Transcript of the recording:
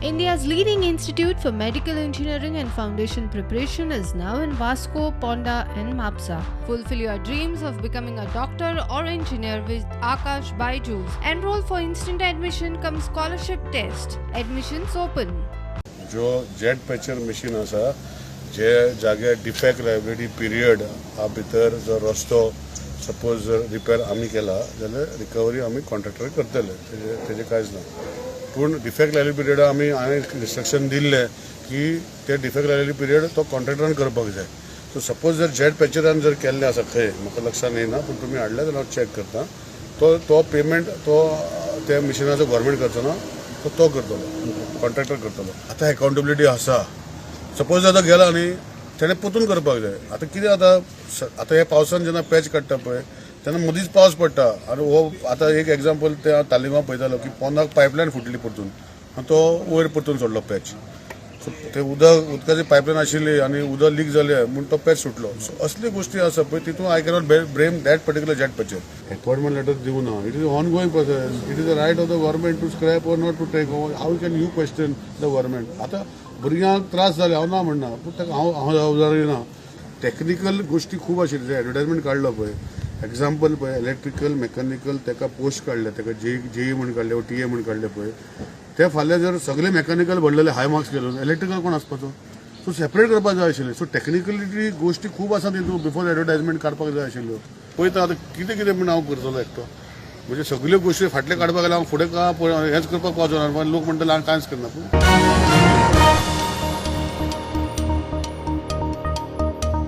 India's leading institute for medical engineering and foundation preparation is now in Vasco, Ponda and Mapsa. Fulfill your dreams of becoming a doctor or engineer with Akash Byju's. Enroll for instant admission cum scholarship test. Admissions open. जो jet पैचर machine आसा जे जाग्यार defect liability period हा भितर जो रस्तो suppose जर repair आमी केला जाल्यार रिकवरी आमी कॉन्ट्रॅक्टर करतले तेजे कांयच ना पूण डिफेक्ट लायबिलिटी पिरियड आमी हांवें रिस्ट्रिक्शन दिल्ले की ते डिफेक्ट लायबिलिटी पिरियड तो कॉन्ट्रॅक्टरान करपाक जाय सो सपोज जर जेट पैचरान जर केल्लें आसा खंय म्हाका लक्षान येना पूण तुमी हाडले जाल्यार हांव चॅक करता तो पेमेंट तो त्या मशिनाचो गव्हर्मेंट करचो ना तो करतलो कॉन्ट्रॅक्टर करतलो आतां अकाउंटेबिलिटी आसा सपोज आतां गेला न्ही तेणें परतून करपाक जाय आतां कितें आतां हे पावसान जेन्ना पॅच काडटा पळय तेन्ना मदींच पावस पडटा आनी हो आतां एक एग्जाम्पल ते हांव तालिगांव पळयतालो की पोंदाक पायपलायन फुटली परतून आनी तो वयर परतून सोडलो पॅच सो ते उदकाची पायपलायन आशिल्ली आनी उदक लीक जालें म्हूण तो पॅच सुटलो सो असली गोश्टी आसा पळय तितून I cannot blame that particular jet patcher appointment letter दिवं ना it is on going process it is the right of the government to scrap or not to take how can you question the government आतां भुरग्यांक त्रास जाले हांव ना म्हणना पूण ताका हांव जबाबदारी ना टॅक्निकल गोश्टी खूब आशिल्ल्यो जे एडवर्टायजमेंट काडलो पळय एग्जाम्पल पळय इलेक्ट्रिकल मेकॅनिकल ताका पोस्ट काडले ताका जेई म्हूण काडले टीए म्हूण काडले पळय ते फाल्यां जर सगळे मेकॅनिकल भरलेले हाय मार्क्स केलो इलेक्ट्रिकल कोण आसपाचो सो सेपरेट करपाक जाय आशिल्लें सो टॅक्निकलिटी गोश्टी खूब आसा तितून बिफोर एडवर्टायजमेंट काडपाक जाय आशिल्ल्यो पळयता आतां कितें कितें म्हण हांव करतलो एकटो म्हणजे सगळ्यो गोश्टी फाटले काडपाक गेल्यार हांव फुडें हेंच करपाक पावचो ना लोक म्हणटले हांव कांयच करना पूण